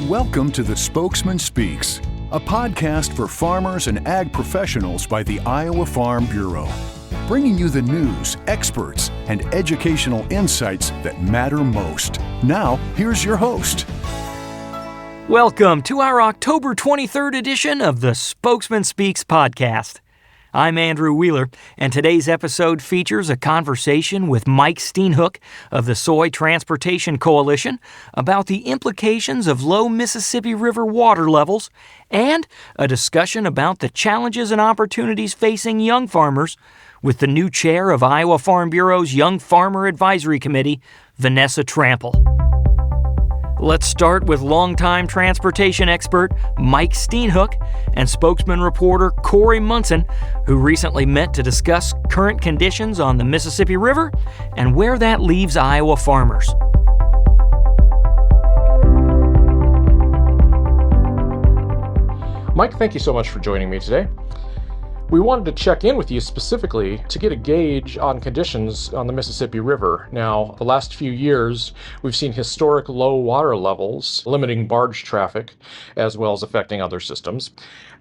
Welcome to the Spokesman Speaks, a podcast for farmers and ag professionals by the Iowa Farm Bureau, bringing you the news, experts, and educational insights that matter most. Now, here's your host. Welcome to our October 23rd edition of the Spokesman Speaks podcast. I'm Andrew Wheeler, and today's episode features a conversation with Mike Steenhoek of the Soy Transportation Coalition about the implications of low Mississippi River water levels and a discussion about the challenges and opportunities facing young farmers with the new chair of Iowa Farm Bureau's Young Farmer Advisory Committee, Vanessa Trampel. Let's start with longtime transportation expert Mike Steenhoek and spokesman reporter Corey Munson, who recently met to discuss current conditions on the Mississippi River and where that leaves Iowa farmers. Mike, thank you so much for joining me today. We wanted to check in with you specifically to get a gauge on conditions on the Mississippi River. Now, the last few years, we've seen historic low water levels, limiting barge traffic, as well as affecting other systems.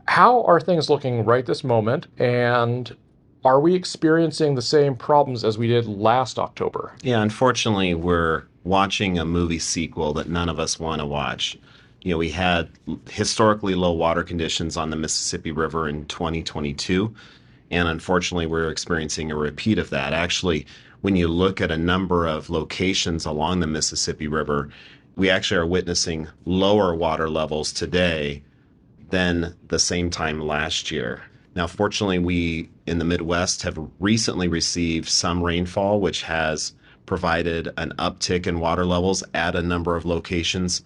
How are things looking right this moment, and are we experiencing the same problems as we did last October? Yeah, unfortunately, we're watching a movie sequel that none of us want to watch. You know, we had historically low water conditions on the Mississippi River in 2022, and unfortunately, we're experiencing a repeat of that. Actually, when you look at a number of locations along the Mississippi River, we actually are witnessing lower water levels today than the same time last year. Now, fortunately, we in the Midwest have recently received some rainfall, which has provided an uptick in water levels at a number of locations.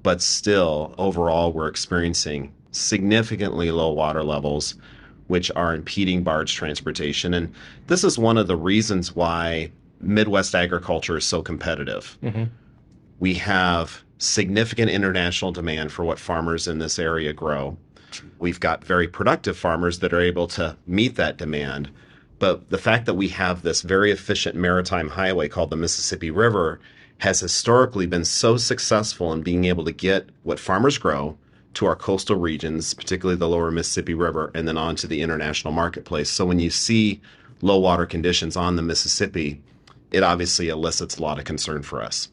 But still, overall, we're experiencing significantly low water levels, which are impeding barge transportation. And this is one of the reasons why Midwest agriculture is so competitive. Mm-hmm. We have significant international demand for what farmers in this area grow. We've got very productive farmers that are able to meet that demand. But the fact that we have this very efficient maritime highway called the Mississippi River has historically been so successful in being able to get what farmers grow to our coastal regions, particularly the lower Mississippi River, and then on to the international marketplace. So when you see low water conditions on the Mississippi, it obviously elicits a lot of concern for us.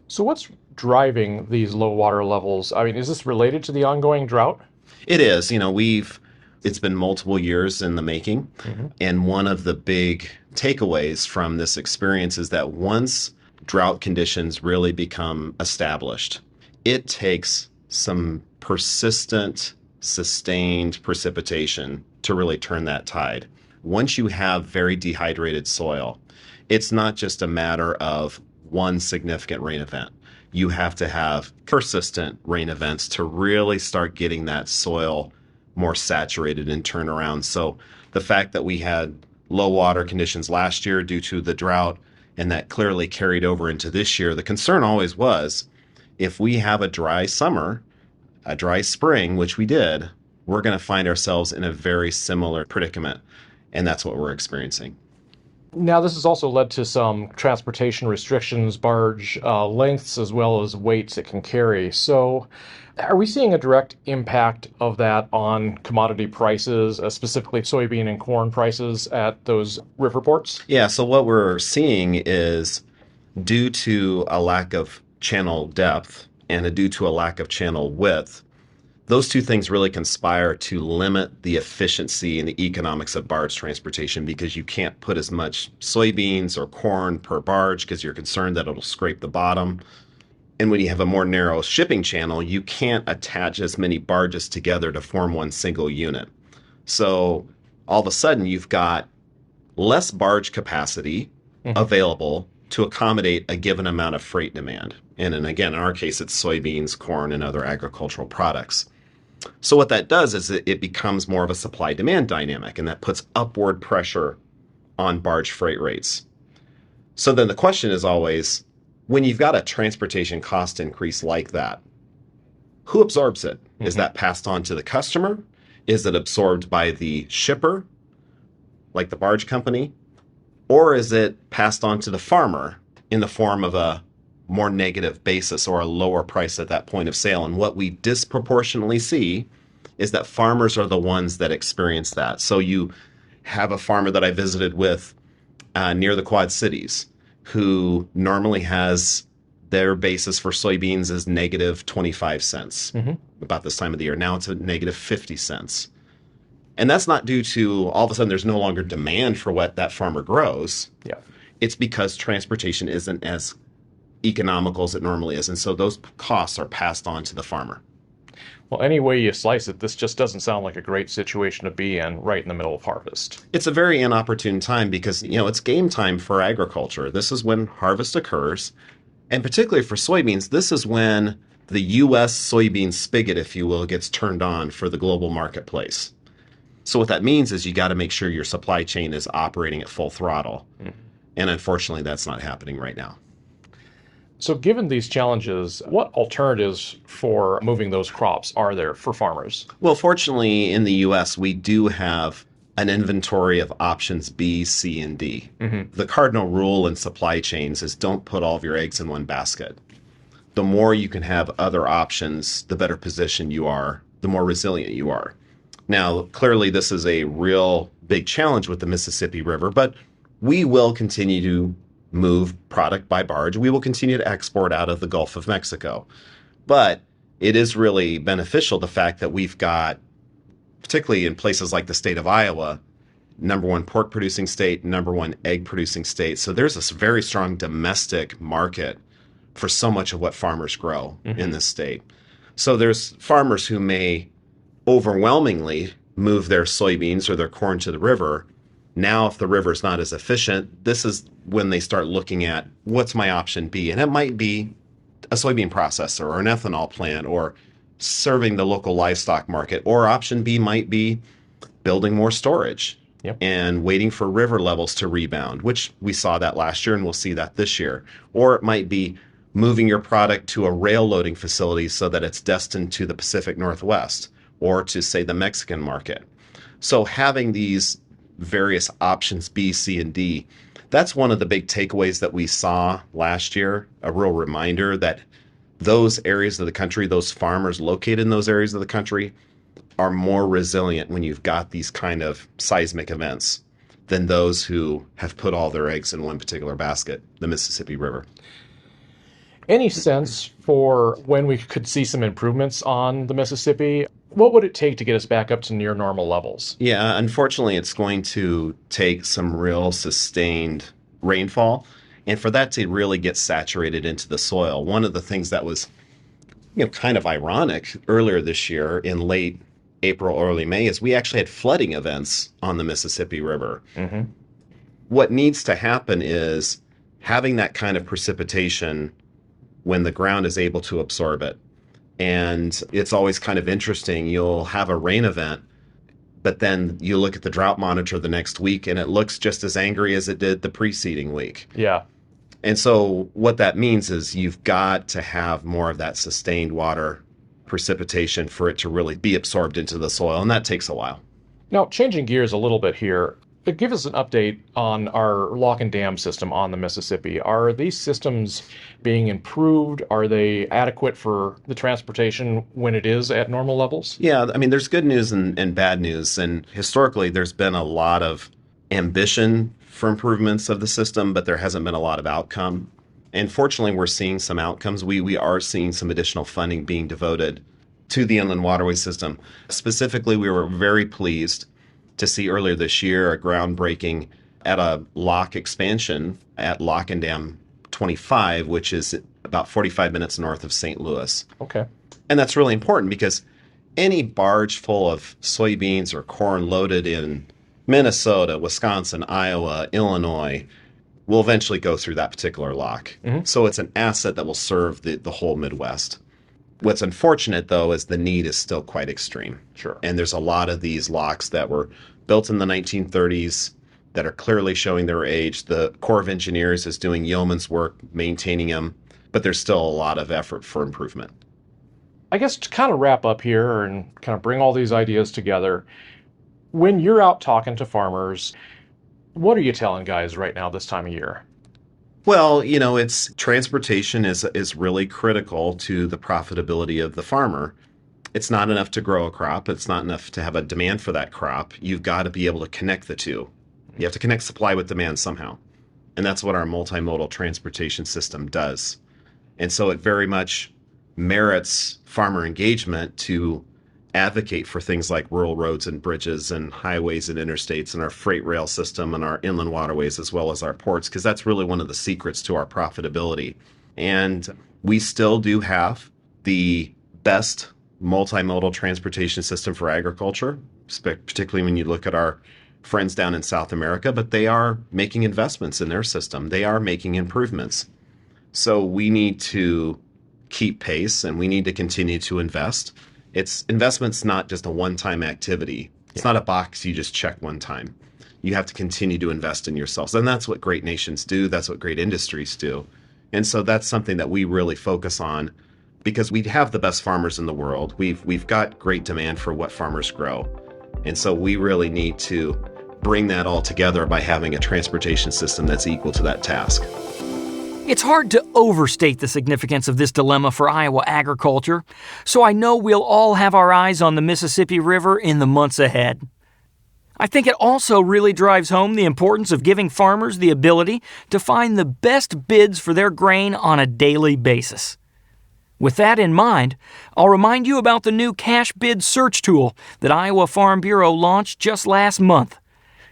So what's driving these low water levels? I mean, is this related to the ongoing drought? It is. You know, it's been multiple years in the making. Mm-hmm. And one of the big takeaways from this experience is that once drought conditions really become established, it takes some persistent, sustained precipitation to really turn that tide. Once you have very dehydrated soil, it's not just a matter of one significant rain event. You have to have persistent rain events to really start getting that soil more saturated and turn around. So the fact that we had low water conditions last year due to the drought, and that clearly carried over into this year, the concern always was, if we have a dry summer, a dry spring, which we did, we're going to find ourselves in a very similar predicament. And that's what we're experiencing. Now, this has also led to some transportation restrictions, barge lengths, as well as weights it can carry. So are we seeing a direct impact of that on commodity prices, specifically soybean and corn prices at those river ports? Yeah, so what we're seeing is due to a lack of channel depth and due to a lack of channel width, those two things really conspire to limit the efficiency and the economics of barge transportation because you can't put as much soybeans or corn per barge because you're concerned that it'll scrape the bottom. And when you have a more narrow shipping channel, you can't attach as many barges together to form one single unit. So all of a sudden, you've got less barge capacity available to accommodate a given amount of freight demand. And again, in our case, it's soybeans, corn, and other agricultural products. So what that does is it becomes more of a supply-demand dynamic, and that puts upward pressure on barge freight rates. So then the question is always, when you've got a transportation cost increase like that, who absorbs it? Mm-hmm. Is that passed on to the customer? Is it absorbed by the shipper, like the barge company? Or is it passed on to the farmer in the form of a more negative basis or a lower price at that point of sale. And what we disproportionately see is that farmers are the ones that experience that. So you have a farmer that I visited with near the Quad Cities who normally has their basis for soybeans is negative 25 cents about this time of the year. Now it's at negative 50 cents. And that's not due to all of a sudden there's no longer demand for what that farmer grows. Yeah. It's because transportation isn't as economical as it normally is. And so those costs are passed on to the farmer. Well, any way you slice it, this just doesn't sound like a great situation to be in right in the middle of harvest. It's a very inopportune time because, it's game time for agriculture. This is when harvest occurs. And particularly for soybeans, this is when the U.S. soybean spigot, if you will, gets turned on for the global marketplace. So what that means is you got to make sure your supply chain is operating at full throttle. And unfortunately, that's not happening right now. So given these challenges, what alternatives for moving those crops are there for farmers? Well, fortunately, in the U.S., we do have an inventory of options B, C, and D. The cardinal rule in supply chains is don't put all of your eggs in one basket. The more you can have other options, the better positioned you are, the more resilient you are. Now, clearly, this is a real big challenge with the Mississippi River, but we will continue to move product by barge. We will continue to export out of the Gulf of Mexico. But it is really beneficial, the fact that we've got, particularly in places like the state of Iowa, #1 pork producing state, #1 egg producing state. So there's this very strong domestic market for so much of what farmers grow in this state. So there's farmers who may overwhelmingly move their soybeans or their corn to the river. Now, if the river is not as efficient, this is when they start looking at what's my option B. And it might be a soybean processor or an ethanol plant or serving the local livestock market. Or option B might be building more storage and waiting for river levels to rebound, which we saw that last year and we'll see that this year. Or it might be moving your product to a rail loading facility so that it's destined to the Pacific Northwest or to, say, the Mexican market. So having these various options B, C, and D, that's one of the big takeaways that we saw last year, a real reminder that those areas of the country, those farmers located in those areas of the country are more resilient when you've got these kind of seismic events than those who have put all their eggs in one particular basket, the Mississippi River. Any sense for when we could see some improvements on the Mississippi? What would it take to get us back up to near normal levels? Yeah, unfortunately, it's going to take some real sustained rainfall. And for that to really get saturated into the soil, one of the things that was kind of ironic earlier this year in late April, early May, is we actually had flooding events on the Mississippi River. What needs to happen is having that kind of precipitation when the ground is able to absorb it. And it's always kind of interesting. You'll have a rain event, but then you look at the drought monitor the next week and it looks just as angry as it did the preceding week. Yeah. And so what that means is you've got to have more of that sustained water precipitation for it to really be absorbed into the soil, and that takes a while. Now, changing gears a little bit here, give us an update on our lock and dam system on the Mississippi. Are these systems being improved? Are they adequate for the transportation when it is at normal levels? Yeah, I mean, there's good news and bad news. And historically, there's been a lot of ambition for improvements of the system, but there hasn't been a lot of outcome. And fortunately, we're seeing some outcomes. We are seeing some additional funding being devoted to the inland waterway system. Specifically, we were very pleased to see earlier this year a groundbreaking at a lock expansion at Lock and Dam 25, which is about 45 minutes north of St. Louis. Okay. And that's really important because any barge full of soybeans or corn loaded in Minnesota, Wisconsin, Iowa, Illinois will eventually go through that particular lock. So it's an asset that will serve the whole Midwest. What's unfortunate, though, is the need is still quite extreme. Sure. And there's a lot of these locks that were built in the 1930s that are clearly showing their age. The Corps of Engineers is doing yeoman's work maintaining them, but there's still a lot of effort for improvement. I guess to kind of wrap up here and kind of bring all these ideas together, when you're out talking to farmers, what are you telling guys right now this time of year? Well, it's transportation is really critical to the profitability of the farmer. It's not enough to grow a crop. It's not enough to have a demand for that crop. You've got to be able to connect the two. You have to connect supply with demand somehow. And that's what our multimodal transportation system does. And so it very much merits farmer engagement to advocate for things like rural roads and bridges and highways and interstates and our freight rail system and our inland waterways as well as our ports, because that's really one of the secrets to our profitability. And we still do have the best multimodal transportation system for agriculture, particularly when you look at our friends down in South America, but they are making investments in their system. They are making improvements. So we need to keep pace and we need to continue to invest. Investment's not just a one-time activity. It's not a box you just check one time. You have to continue to invest in yourselves. And that's what great nations do. That's what great industries do. And so that's something that we really focus on because we have the best farmers in the world. We've got great demand for what farmers grow. And so we really need to bring that all together by having a transportation system that's equal to that task. It's hard to overstate the significance of this dilemma for Iowa agriculture, so I know we'll all have our eyes on the Mississippi River in the months ahead. I think it also really drives home the importance of giving farmers the ability to find the best bids for their grain on a daily basis. With that in mind, I'll remind you about the new cash bid search tool that Iowa Farm Bureau launched just last month.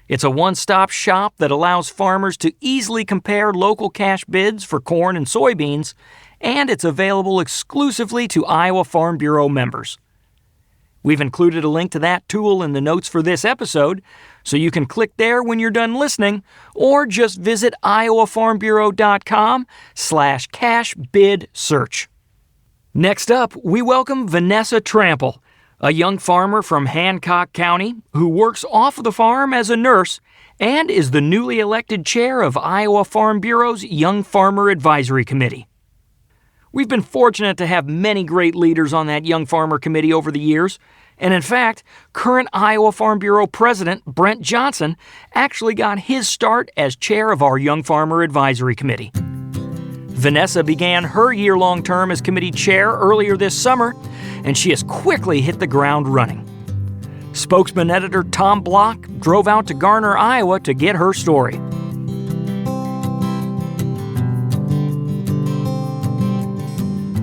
It's a one-stop shop that allows farmers to easily compare local cash bids for corn and soybeans, and it's available exclusively to Iowa Farm Bureau members. We've included a link to that tool in the notes for this episode, so you can click there when you're done listening, or just visit iowafarmbureau.com/cash-bid-search. Next up, we welcome Vanessa Trampel, a young farmer from Hancock County who works off the farm as a nurse and is the newly elected chair of Iowa Farm Bureau's Young Farmer Advisory Committee. We've been fortunate to have many great leaders on that Young Farmer Committee over the years, and in fact, current Iowa Farm Bureau President Brent Johnson actually got his start as chair of our Young Farmer Advisory Committee. Vanessa began her year-long term as committee chair earlier this summer, and she has quickly hit the ground running. Spokesman editor Tom Block drove out to Garner, Iowa to get her story.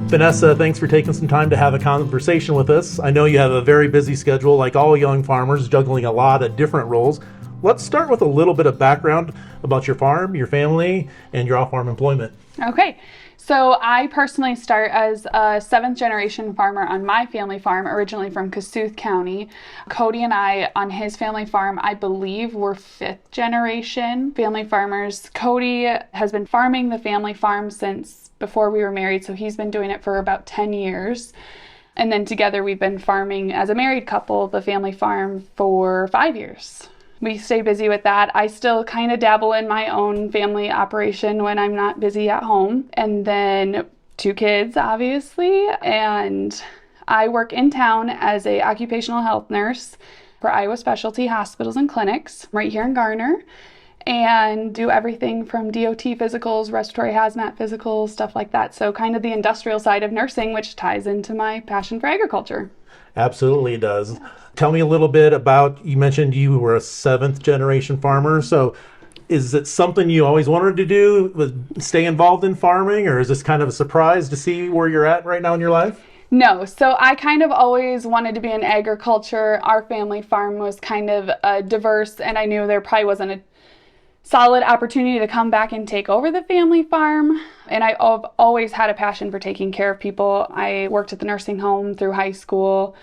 Vanessa, thanks for taking some time to have a conversation with us. I know you have a very busy schedule, like all young farmers, juggling a lot of different roles. Let's start with a little bit of background about your farm, your family, and your off-farm employment. Okay, so I personally start as a 7th generation farmer on my family farm, originally from Kossuth County. Cody and I, on his family farm, I believe we're 5th generation family farmers. Cody has been farming the family farm since before we were married, so he's been doing it for about 10 years. And then together we've been farming as a married couple, the family farm, for 5 years. We stay busy with that. I still kind of dabble in my own family operation when I'm not busy at home. And then 2 kids, obviously. And I work in town as an occupational health nurse for Iowa Specialty Hospitals and Clinics right here in Garner, and do everything from DOT physicals, respiratory hazmat physicals, stuff like that. So kind of the industrial side of nursing, which ties into my passion for agriculture. Absolutely it does. Tell me a little bit about, you mentioned you were a 7th generation farmer. So is it something you always wanted to do, stay involved in farming, or is this kind of a surprise to see where you're at right now in your life? No, so I kind of always wanted to be in agriculture. Our family farm was kind of diverse, and I knew there probably wasn't a solid opportunity to come back and take over the family farm. And I've always had a passion for taking care of people. I worked at the nursing home through high school.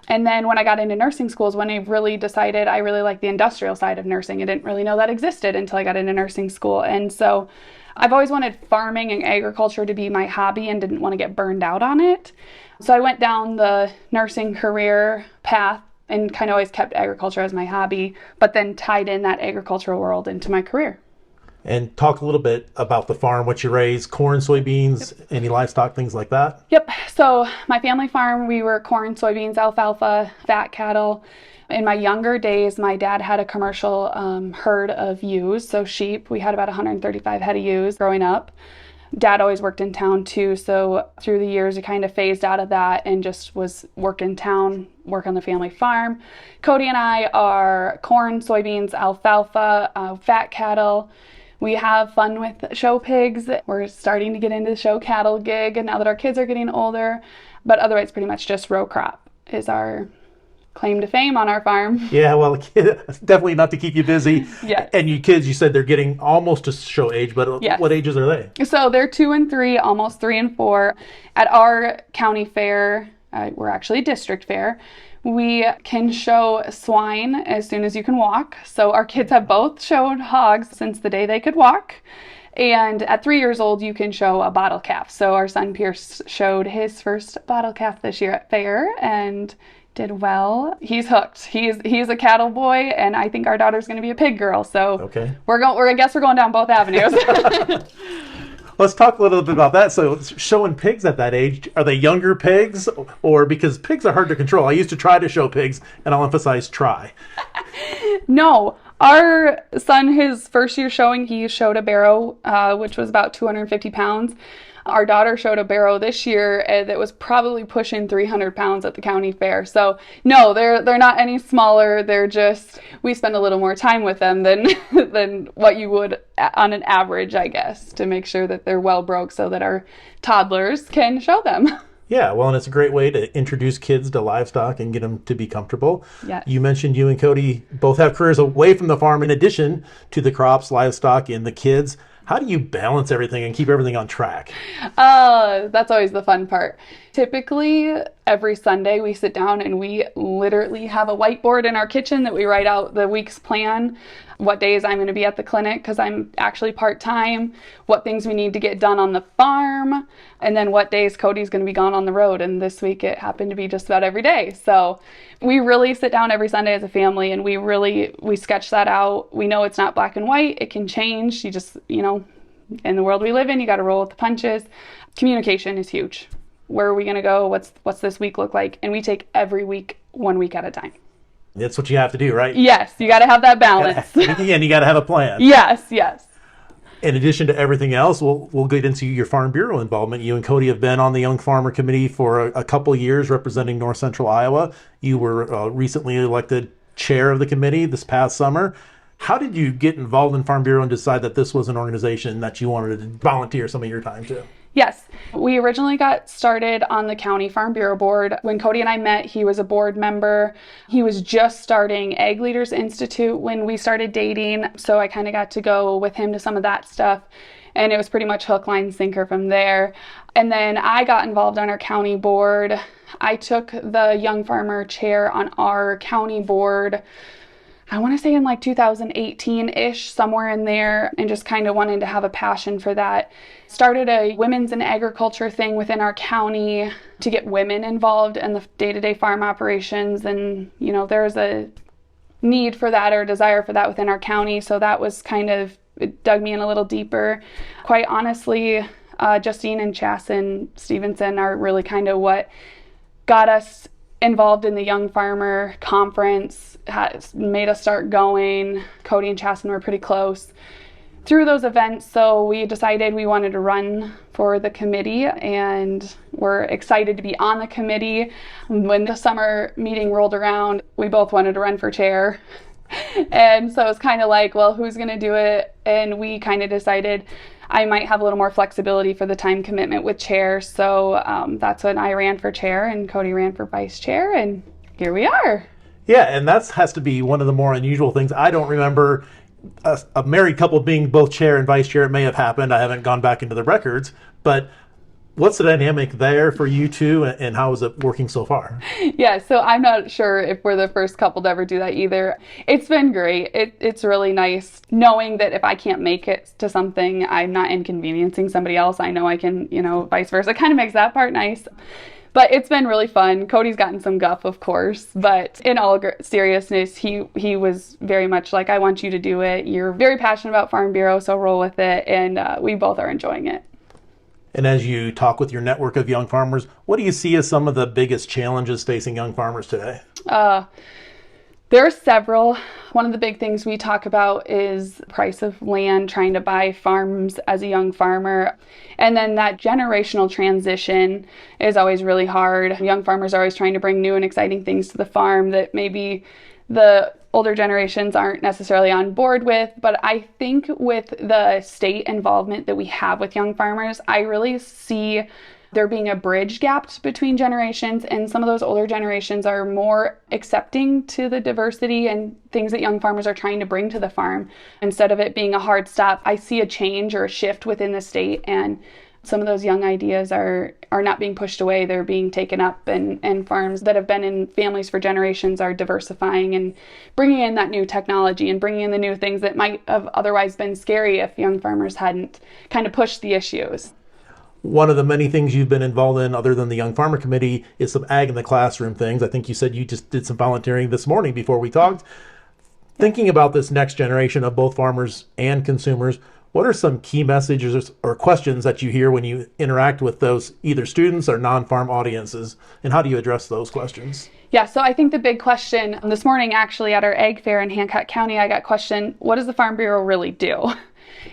And then when I got into nursing schools, when I really decided I really liked the industrial side of nursing, I didn't really know that existed until I got into nursing school. And so I've always wanted farming and agriculture to be my hobby and didn't want to get burned out on it. So I went down the nursing career path and kind of always kept agriculture as my hobby, but then tied in that agricultural world into my career. And talk a little bit about the farm, what you raise, corn, soybeans, any livestock, things like that. Yep. So my family farm, we were corn, soybeans, alfalfa, fat cattle. In my younger days, my dad had a commercial herd of ewes, so sheep. We had about 135 head of ewes growing up. Dad always worked in town too, so through the years, he kind of phased out of that and just was work in town, work on the family farm. Cody and I are corn, soybeans, alfalfa, fat cattle. We have fun with show pigs. We're starting to get into the show cattle gig, and now that our kids are getting older, but otherwise pretty much just row crop is our claim to fame on our farm. Yeah, well, definitely not to keep you busy. Yes. And you kids, you said they're getting almost to show age, but Yes. What ages are they? So they're 2 and 3, almost 3 and 4. At our county fair, we're actually district fair, we can show swine as soon as you can walk. So our kids have both showed hogs since the day they could walk. And at 3 years old, you can show a bottle calf. So our son Pierce showed his first bottle calf this year at fair and did well. He's hooked. He's a cattle boy, and I think our daughter's going to be a pig girl. So okay, I guess we're going down both avenues. Let's talk a little bit about that. So showing pigs at that age, are they younger pigs, or because pigs are hard to control? I used to try to show pigs, and I'll emphasize try. No. Our son, his first year showing, he showed a barrow, which was about 250 pounds. Our daughter showed a barrow this year that was probably pushing 300 pounds at the county fair. So no, they're not any smaller. They're just, we spend a little more time with them than what you would on an average, I guess, to make sure that they're well broke so that our toddlers can show them. Yeah, well, and it's a great way to introduce kids to livestock and get them to be comfortable. Yes. You mentioned you and Cody both have careers away from the farm in addition to the crops, livestock, and the kids. How do you balance everything and keep everything on track? That's always the fun part. Typically, every Sunday we sit down and we literally have a whiteboard in our kitchen that we write out the week's plan, what days I'm going to be at the clinic because I'm actually part-time, what things we need to get done on the farm, and then what days Cody's going to be gone on the road. And this week it happened to be just about every day. So we really sit down every Sunday as a family and we sketch that out. We know it's not black and white. It can change. You just, in the world we live in, you got to roll with the punches. Communication is huge. Where are we going to go? What's this week look like? And we take every week, 1 week at a time. That's what you have to do, right? Yes, you got to have that balance. And you got to have a plan. Yes. In addition to everything else, we'll get into your Farm Bureau involvement. You and Cody have been on the Young Farmer Committee for a couple years representing North Central Iowa. You were recently elected chair of the committee this past summer. How did you get involved in Farm Bureau and decide that this was an organization that you wanted to volunteer some of your time to? Yes, we originally got started on the County Farm Bureau Board. When Cody and I met, he was a board member. He was just starting Ag Leaders Institute when we started dating, so I kind of got to go with him to some of that stuff, and it was pretty much hook, line, sinker from there. And then I got involved on our county board. I took the Young Farmer chair on our county board, I want to say in like 2018-ish, somewhere in there, and just kind of wanted to have a passion for that. Started a women's in agriculture thing within our county to get women involved in the day-to-day farm operations, and there's a need for that or a desire for that within our county, so that was it dug me in a little deeper. Quite honestly, Justine and Chasen Stevenson are really kind of what got us involved in the Young Farmer Conference, has made us start going. Cody and Chasen were pretty close through those events, so we decided we wanted to run for the committee, and we're excited to be on the committee. When the summer meeting rolled around, we both wanted to run for chair. And so it's kind of like, well, who's going to do it? And we kind of decided I might have a little more flexibility for the time commitment with chair. So that's when I ran for chair and Cody ran for vice chair, and here we are. Yeah, and that has to be one of the more unusual things. I don't remember a married couple being both chair and vice chair. It may have happened. I haven't gone back into the records, but what's the dynamic there for you two, and how is it working so far? Yeah, so I'm not sure if we're the first couple to ever do that either. It's been great. It's really nice knowing that if I can't make it to something, I'm not inconveniencing somebody else. I know I can, vice versa. It kind of makes that part nice. But it's been really fun. Cody's gotten some guff, of course, but in all seriousness, he was very much like, I want you to do it. You're very passionate about Farm Bureau, so roll with it, and we both are enjoying it. And as you talk with your network of young farmers, what do you see as some of the biggest challenges facing young farmers today? There are several. One of the big things we talk about is price of land, trying to buy farms as a young farmer. And then that generational transition is always really hard. Young farmers are always trying to bring new and exciting things to the farm that maybe the older generations aren't necessarily on board with. But I think with the state involvement that we have with young farmers, I really see there being a bridge gap between generations, and some of those older generations are more accepting to the diversity and things that young farmers are trying to bring to the farm. Instead of it being a hard stop, I see a change or a shift within the state, and some of those young ideas are not being pushed away. They're being taken up, and farms that have been in families for generations are diversifying and bringing in that new technology and bringing in the new things that might have otherwise been scary if young farmers hadn't kind of pushed the issues. One of the many things you've been involved in, other than the Young Farmer Committee, is some ag in the classroom things. I think you said you just did some volunteering this morning before we talked. Thinking about this next generation of both farmers and consumers, what are some key messages or questions that you hear when you interact with those either students or non-farm audiences, and how do you address those questions? Yeah, so I think the big question this morning, actually at our ag fair in Hancock County, I got questioned, what does the Farm Bureau really do?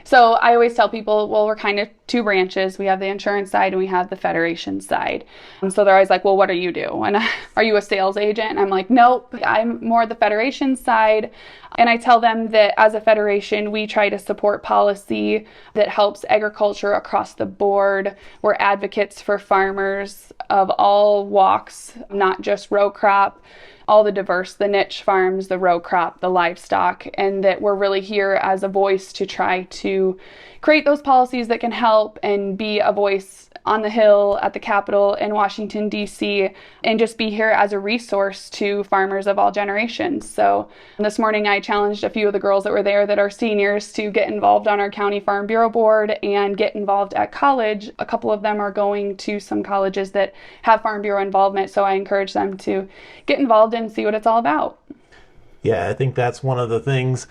So I always tell people, well, we're kind of two branches. We have the insurance side and we have the federation side. And so they're always like, well, what do you do? And are you a sales agent? And I'm like, nope, I'm more the federation side. And I tell them that as a federation, we try to support policy that helps agriculture across the board. We're advocates for farmers of all walks, not just row crop, all the diverse, the niche farms, the row crop, the livestock, and that we're really here as a voice to try to create those policies that can help and be a voice on the Hill, at the Capitol, in Washington, D.C., and just be here as a resource to farmers of all generations. So this morning I challenged a few of the girls that were there that are seniors to get involved on our County Farm Bureau Board and get involved at college. A couple of them are going to some colleges that have Farm Bureau involvement, so I encourage them to get involved and see what it's all about. Yeah, I think that's one of the things.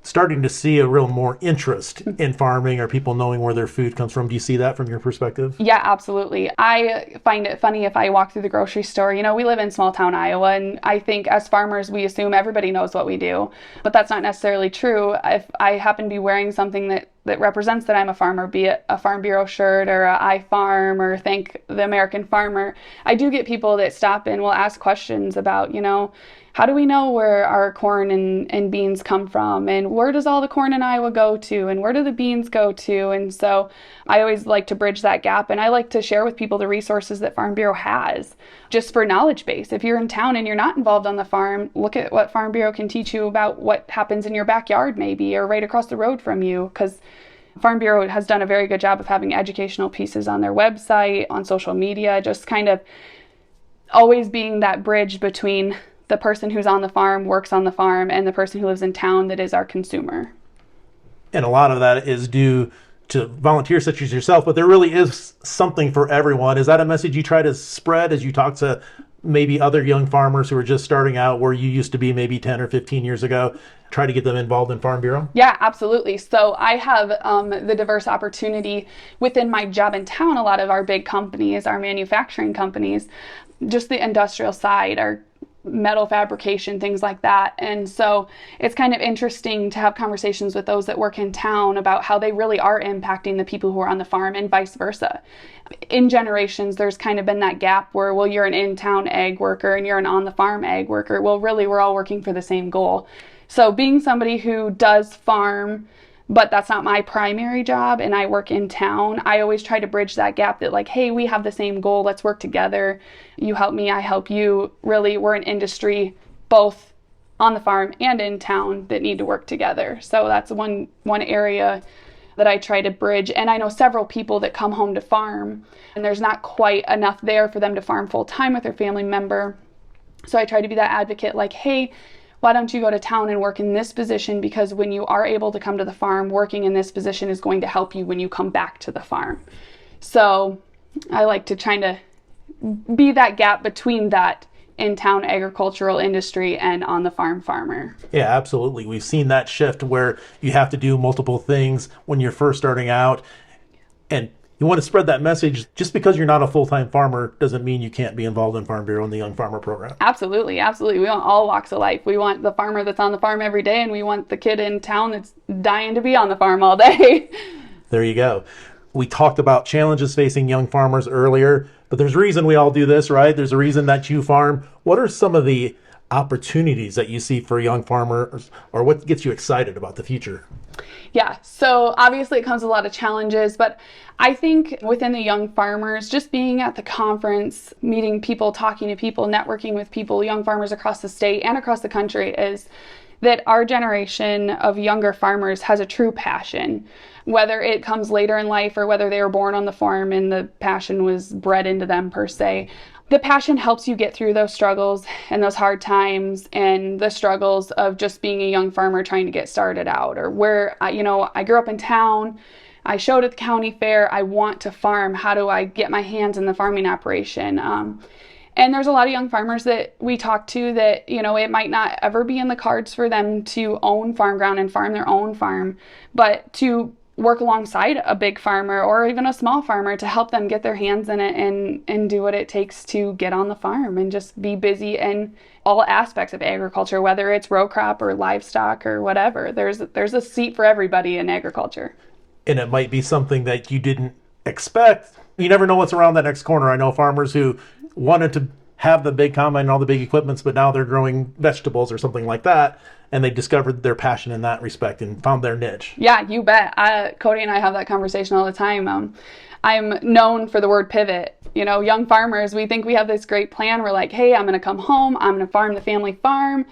Starting to see a real more interest in farming or people knowing where their food comes from. Do you see that from your perspective? Yeah, absolutely. I find it funny if I walk through the grocery store. You know, we live in small town Iowa, and I think as farmers, we assume everybody knows what we do, but that's not necessarily true. If I happen to be wearing something that represents that I'm a farmer, be it a Farm Bureau shirt or I farm or thank the American farmer, I do get people that stop and will ask questions about, you know, how do we know where our corn and beans come from? And where does all the corn in Iowa go to? And where do the beans go to? And so I always like to bridge that gap. And I like to share with people the resources that Farm Bureau has just for knowledge base. If you're in town and you're not involved on the farm, look at what Farm Bureau can teach you about what happens in your backyard maybe, or right across the road from you. Because Farm Bureau has done a very good job of having educational pieces on their website, on social media, just kind of always being that bridge between the person who's on the farm, works on the farm, and the person who lives in town that is our consumer. And a lot of that is due to volunteers such as yourself, but there really is something for everyone. Is that a message you try to spread as you talk to maybe other young farmers who are just starting out where you used to be maybe 10 or 15 years ago? Try to get them involved in Farm Bureau? Yeah, absolutely. So I have the diverse opportunity within my job in town. A lot of our big companies, our manufacturing companies, just the industrial side, our metal fabrication, things like that. And so it's kind of interesting to have conversations with those that work in town about how they really are impacting the people who are on the farm and vice versa. In generations, there's kind of been that gap where, well, you're an in-town ag worker and you're an on-the-farm ag worker. Well, really, we're all working for the same goal. So being somebody who does farm, but that's not my primary job, and I work in town, I always try to bridge that gap that like, hey, we have the same goal, let's work together. You help me, I help you. Really, we're an industry both on the farm and in town that need to work together. So that's one area that I try to bridge. And I know several people that come home to farm, and there's not quite enough there for them to farm full time with their family member. So I try to be that advocate, like, hey, why don't you go to town and work in this position? Because when you are able to come to the farm, working in this position is going to help you when you come back to the farm. So I like to try to be that gap between that in-town agricultural industry and on-the-farm farmer. Yeah, absolutely. We've seen that shift where you have to do multiple things when you're first starting out. And You want to spread that message. Just because you're not a full-time farmer doesn't mean you can't be involved in Farm Bureau and the Young Farmer Program. Absolutely, absolutely. We want all walks of life. We want the farmer that's on the farm every day, and we want the kid in town that's dying to be on the farm all day. There you go. We talked about challenges facing young farmers earlier, but there's a reason we all do this, right? There's a reason that you farm. What are some of the opportunities that you see for young farmers, or what gets you excited about the future? Yeah, so obviously it comes with a lot of challenges, but I think within the young farmers, just being at the conference, meeting people, talking to people, networking with people, young farmers across the state and across the country, is that our generation of younger farmers has a true passion. Whether it comes later in life or whether they were born on the farm and the passion was bred into them per se, the passion helps you get through those struggles and those hard times and the struggles of just being a young farmer trying to get started out, or where, I grew up in town, I showed at the county fair, I want to farm. How do I get my hands in the farming operation? And there's a lot of young farmers that we talk to that, it might not ever be in the cards for them to own farm ground and farm their own farm, but to work alongside a big farmer or even a small farmer to help them get their hands in it and do what it takes to get on the farm and just be busy in all aspects of agriculture, whether it's row crop or livestock or whatever. There's a seat for everybody in agriculture. And it might be something that you didn't expect. You never know what's around that next corner. I know farmers who wanted to have the big combine and all the big equipments, but now they're growing vegetables or something like that, and they discovered their passion in that respect and found their niche. Yeah, you bet. Cody and I have that conversation all the time. I'm known for the word pivot. Young farmers, we think we have this great plan. We're like, hey, I'm going to come home. I'm going to farm the family farm.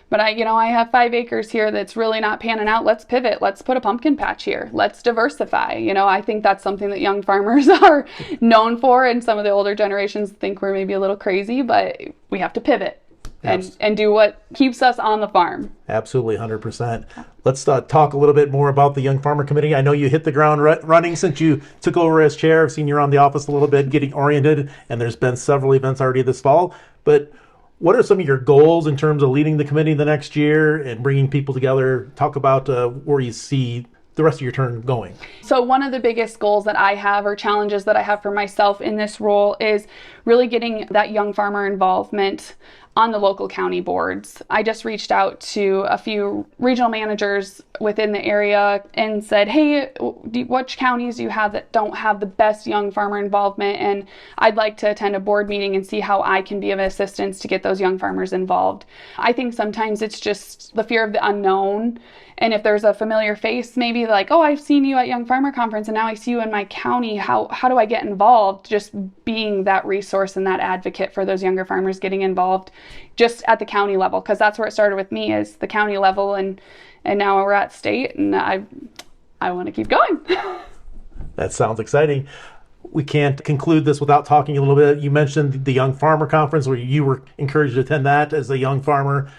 But I have 5 acres here that's really not panning out. Let's pivot. Let's put a pumpkin patch here. Let's diversify. I think that's something that young farmers are known for, and some of the older generations think we're maybe a little crazy, but we have to pivot and do what keeps us on the farm. Absolutely, 100%. Let's talk a little bit more about the Young Farmer Committee. I know you hit the ground running since you took over as chair. I've seen you around the office a little bit, getting oriented, and there's been several events already this fall. But what are some of your goals in terms of leading the committee the next year and bringing people together? Talk about where you see the rest of your term going. So one of the biggest goals that I have, or challenges that I have for myself in this role, is really getting that young farmer involvement on the local county boards. I just reached out to a few regional managers within the area and said, hey, which counties do you have that don't have the best young farmer involvement? And I'd like to attend a board meeting and see how I can be of assistance to get those young farmers involved. I think sometimes it's just the fear of the unknown. And if there's a familiar face, maybe like, oh, I've seen you at Young Farmer Conference and now I see you in my county. How do I get involved? Just being that resource and that advocate for those younger farmers getting involved just at the county level, because that's where it started with me, is the county level, and now we're at state, and I want to keep going. That sounds exciting. We can't conclude this without talking a little bit. You mentioned the Young Farmer Conference, where you were encouraged to attend that as a young farmer.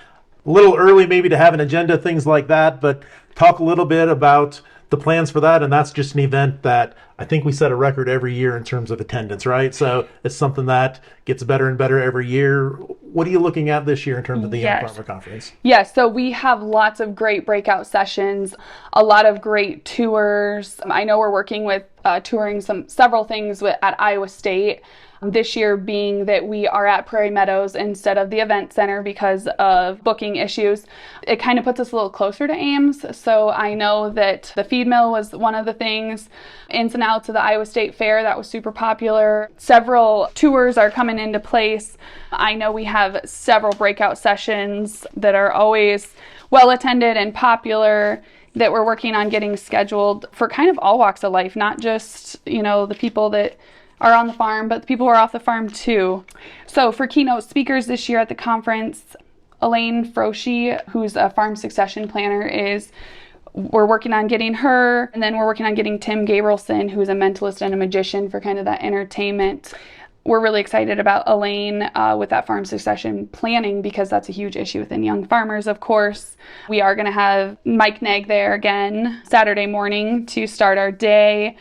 A little early maybe to have an agenda, things like that, but talk a little bit about the plans for that. And that's just an event that I think we set a record every year in terms of attendance, right? So it's something that gets better and better every year. What are you looking at this year in terms of the Young Farmer Conference? Yes, so we have lots of great breakout sessions, a lot of great tours. I know we're working with touring several things at Iowa State. This year being that we are at Prairie Meadows instead of the event center because of booking issues. It kind of puts us a little closer to Ames. So I know that the feed mill was one of the things, ins and outs of the Iowa State Fair, that was super popular. Several tours are coming into place. I know we have several breakout sessions that are always well attended and popular that we're working on getting scheduled for kind of all walks of life, not just, the people that are on the farm, but the people who are off the farm too. So for keynote speakers this year at the conference, Elaine Froshi, who's a farm succession planner, we're working on getting her, and then we're working on getting Tim Gabrielson, who's a mentalist and a magician, for kind of that entertainment. We're really excited about Elaine with that farm succession planning, because that's a huge issue within young farmers, of course. We are going to have Mike Nag there again Saturday morning to start our day.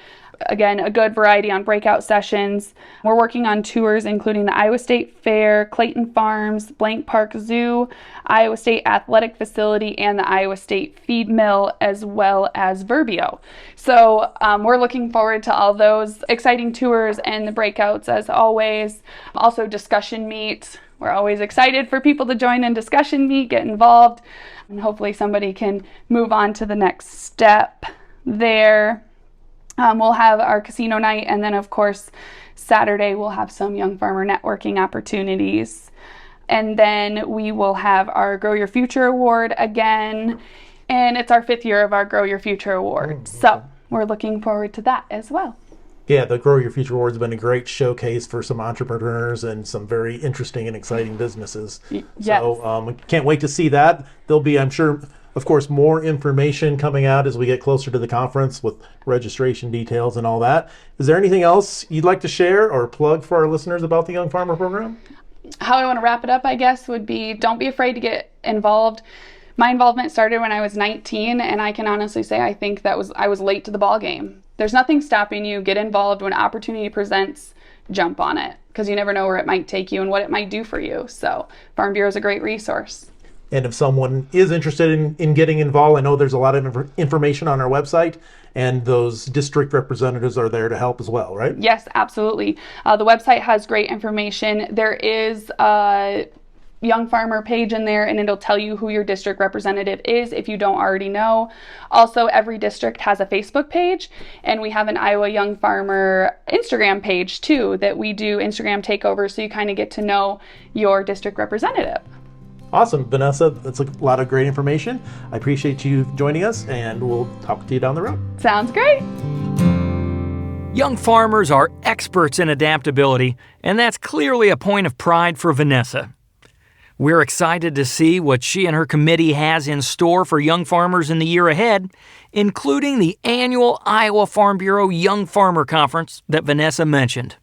Again, a good variety on breakout sessions. We're working on tours including the Iowa State Fair, Clayton Farms, Blank Park Zoo, Iowa State Athletic Facility, and the Iowa State Feed Mill, as well as Verbio. So we're looking forward to all those exciting tours and the breakouts as always. Also discussion meet. We're always excited for people to join in discussion meet, get involved, and hopefully somebody can move on to the next step there. We'll have our casino night, and then of course Saturday we'll have some Young Farmer networking opportunities. And then we will have our Grow Your Future Award again, and it's our 5th year of our Grow Your Future Award. So we're looking forward to that as well. Yeah, the Grow Your Future Award has been a great showcase for some entrepreneurs and some very interesting and exciting businesses. Yes. So we can't wait to see that. There'll be, I'm sure, of course, more information coming out as we get closer to the conference with registration details and all that. Is there anything else you'd like to share or plug for our listeners about the Young Farmer Program? How I want to wrap it up, I guess, would be don't be afraid to get involved. My involvement started when I was 19, and I can honestly say I think I was late to the ball game. There's nothing stopping you. Get involved. When opportunity presents, jump on it, because you never know where it might take you and what it might do for you. So Farm Bureau is a great resource. And if someone is interested in getting involved, I know there's a lot of information on our website, and those district representatives are there to help as well, right? Yes, absolutely. The website has great information. There is a Young Farmer page in there, and it'll tell you who your district representative is if you don't already know. Also, every district has a Facebook page, and we have an Iowa Young Farmer Instagram page too that we do Instagram takeovers, so you kind of get to know your district representative. Awesome, Vanessa. That's a lot of great information. I appreciate you joining us, and we'll talk to you down the road. Sounds great. Young farmers are experts in adaptability, and that's clearly a point of pride for Vanessa. We're excited to see what she and her committee has in store for young farmers in the year ahead, including the annual Iowa Farm Bureau Young Farmer Conference that Vanessa mentioned.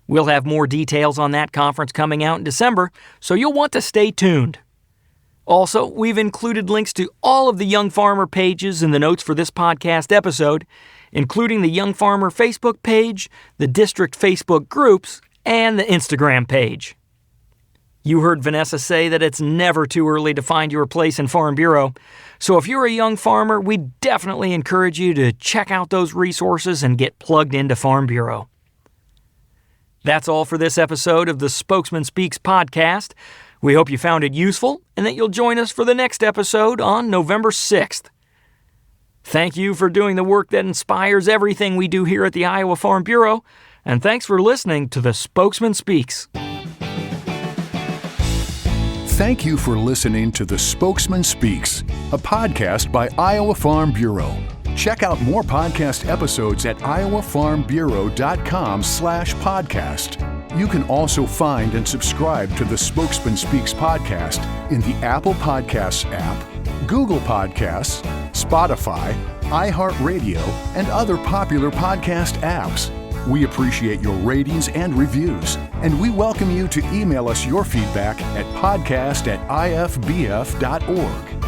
We'll have more details on that conference coming out in December, so you'll want to stay tuned. Also, we've included links to all of the Young Farmer pages in the notes for this podcast episode, including the Young Farmer Facebook page, the district Facebook groups, and the Instagram page. You heard Vanessa say that it's never too early to find your place in Farm Bureau, so if you're a young farmer, we definitely encourage you to check out those resources and get plugged into Farm Bureau. That's all for this episode of the Spokesman Speaks podcast. We hope you found it useful and that you'll join us for the next episode on November 6th. Thank you for doing the work that inspires everything we do here at the Iowa Farm Bureau, and thanks for listening to the Spokesman Speaks. Thank you for listening to The Spokesman Speaks, a podcast by Iowa Farm Bureau. Check out more podcast episodes at iowafarmbureau.com/podcast. You can also find and subscribe to the Spokesman Speaks podcast in the Apple Podcasts app, Google Podcasts, Spotify, iHeartRadio, and other popular podcast apps. We appreciate your ratings and reviews, and we welcome you to email us your feedback at podcast@ifbf.org.